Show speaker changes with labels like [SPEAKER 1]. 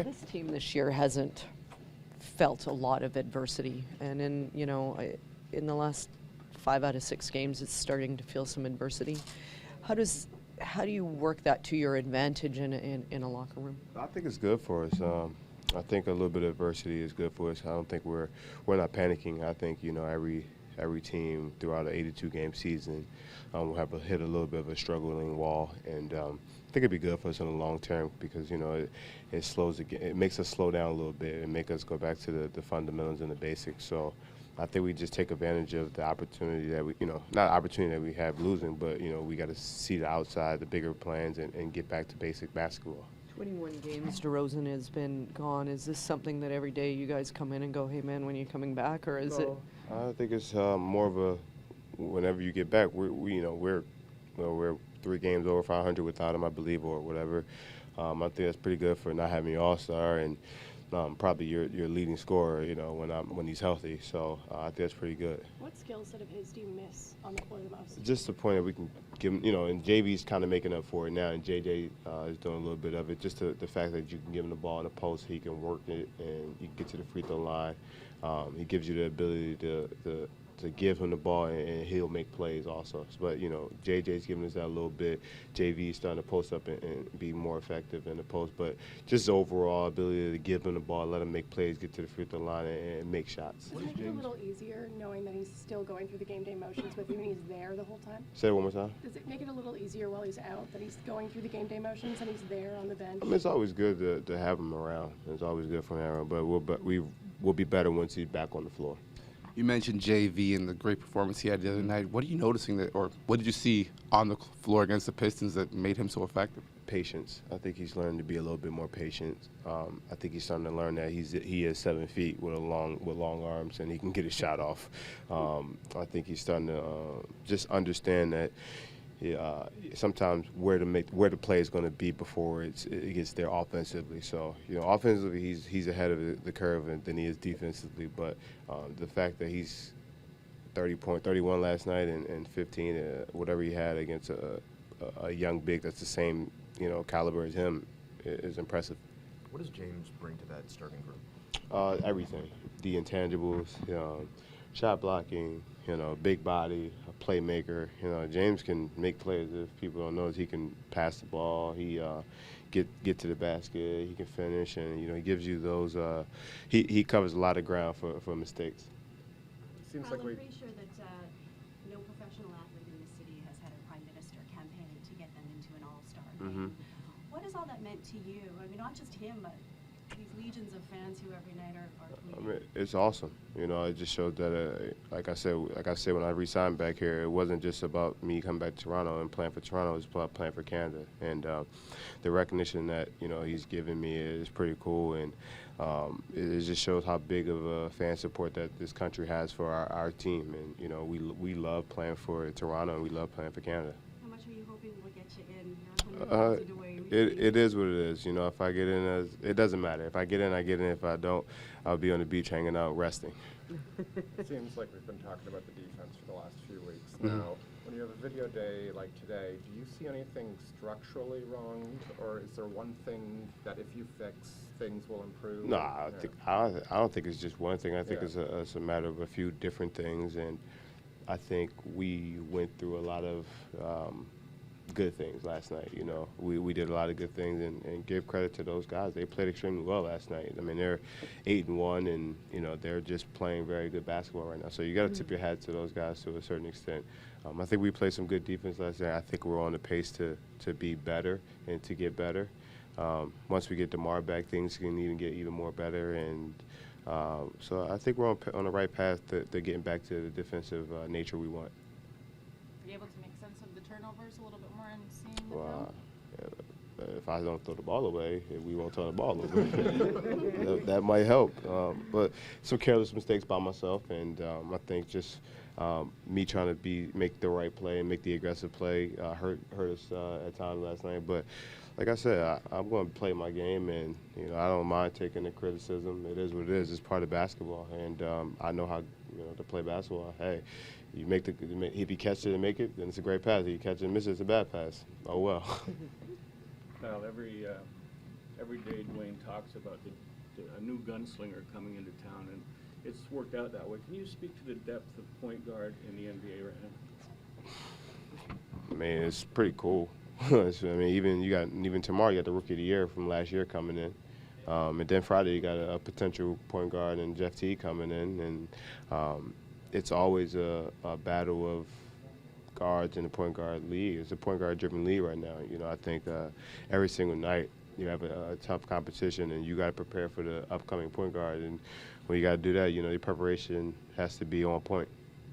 [SPEAKER 1] This team this year hasn't felt a lot of adversity, and in the last 5 out of 6 games, it's starting to feel some adversity. How do you work that to your advantage in a locker room?
[SPEAKER 2] I think it's good for us. I think a little bit of adversity is good for us. I don't think we're not panicking. I think every team throughout an 82-game season will have hit a little bit of a struggling wall, and I think it'd be good for us in the long term because it makes us slow down a little bit and make us go back to the fundamentals and the basics. So I think we just take advantage of the opportunity that not opportunity that we have losing, but we got to see the outside, the bigger plans, and get back to basic basketball.
[SPEAKER 1] 21 games DeRozan has been gone. Is this something that every day you guys come in and go, hey man, when are you coming back, or is it?
[SPEAKER 2] I think it's more of a whenever you get back. We're 3 games over 500 without him, I believe, or whatever. I think that's pretty good for not having your all-star and probably your leading scorer. When he's healthy. So I think that's pretty good.
[SPEAKER 3] What skill set of his do you miss on the floor the most?
[SPEAKER 2] Just the point that we can give him, and JV's kind of making up for it now, and JJ is doing a little bit of it. Just the fact that you can give him the ball in the post, he can work it, and you can get to the free throw line. He gives you the ability to give him the ball, and he'll make plays also. But, JJ's giving us that a little bit. JV's starting to post up and be more effective in the post. But just the overall ability to give him the ball, let him make plays, get to the free throw line, and make shots.
[SPEAKER 3] Does it make it a little easier knowing that he's still going through the game day motions with you and he's there the whole time?
[SPEAKER 2] Say it one more time.
[SPEAKER 3] Does it make it a little easier while he's out that he's going through the game day motions and he's there on the bench?
[SPEAKER 2] It's always good to have him around. It's always good for him around. But we'll be better once he's back on the floor.
[SPEAKER 4] You mentioned JV and the great performance he had the other night. What are you noticing or what did you see on the floor against the Pistons that made him so effective?
[SPEAKER 2] Patience. I think he's learned to be a little bit more patient. I think he's starting to learn that he is 7 feet with long arms and he can get a shot off. I think he's starting to just understand that. Sometimes where the play is going to be before it gets there offensively. So offensively he's ahead of the curve than he is defensively. But the fact that he's 31 last night and 15 whatever he had against a young big that's the same caliber as him is impressive.
[SPEAKER 5] What does James bring to that starting group?
[SPEAKER 2] Everything, the intangibles, shot blocking, big body, a playmaker. James can make plays. If people don't know, he can pass the ball. He get to the basket. He can finish, and he gives you those. He covers a lot of ground for mistakes.
[SPEAKER 5] Seems
[SPEAKER 6] I'm
[SPEAKER 5] like we.
[SPEAKER 6] pretty sure that no professional athlete in the city has had a prime minister campaign to get them into an all-star game. What has all that meant to you? I mean, not just him, but these legions of fans who every night are tweeting.
[SPEAKER 2] It's awesome. It just showed that, like I said when I re-signed back here, it wasn't just about me coming back to Toronto and playing for Toronto. It was about playing for Canada. And the recognition that he's giving me is pretty cool. And it just shows how big of a fan support that this country has for our team. And we love playing for Toronto and we love playing for Canada.
[SPEAKER 6] How much are you hoping will get you in? You're 100 away.
[SPEAKER 2] It is what it is. If I get in, it doesn't matter. If I get in, I get in. If I don't, I'll be on the beach hanging out, resting.
[SPEAKER 5] It seems like we've been talking about the defense for the last few weeks now. When you have a video day like today, do you see anything structurally wrong, or is there one thing that if you fix, things will improve?
[SPEAKER 2] No, I don't think it's just one thing. I think it's a matter of a few different things, and I think we went through a lot of good things last night. We did a lot of good things, and give credit to those guys. They played extremely well last night. I mean, they're 8-1, and they're just playing very good basketball right now. So you got to tip your hat to those guys to a certain extent. I think we played some good defense last night. I think we're on the pace to be better and to get better. Once we get DeMar back, things can even get even more better, and so I think we're on the right path to getting back to the defensive nature we want.
[SPEAKER 7] Are you able to make sense of the turnovers a little bit more and seeing the
[SPEAKER 2] Well, if I don't throw the ball away, we won't throw the ball away. that might help. But some careless mistakes by myself, and I think just me trying to make the right play and make the aggressive play hurt us at times last night. But like I said, I'm going to play my game, and I don't mind taking the criticism. It is what it is. It's part of basketball, and I know how to play basketball. Hey. If you catch it and make it, then it's a great pass. If you catch it and miss it, it's a bad pass. Oh well.
[SPEAKER 8] Now, every every day Dwayne talks about a new gunslinger coming into town, and it's worked out that way. Can you speak to the depth of point guard in the NBA right now?
[SPEAKER 2] I mean, it's pretty cool. So, I mean, even tomorrow you got the Rookie of the Year from last year coming in, and then Friday you got a potential point guard and Jeff T coming in, and it's always a battle of guards in the point guard league. It's a point guard driven league right now. You know, I think every single night you have a tough competition, and you got to prepare for the upcoming point guard. And when you got to do that, you know, your preparation has to be on point.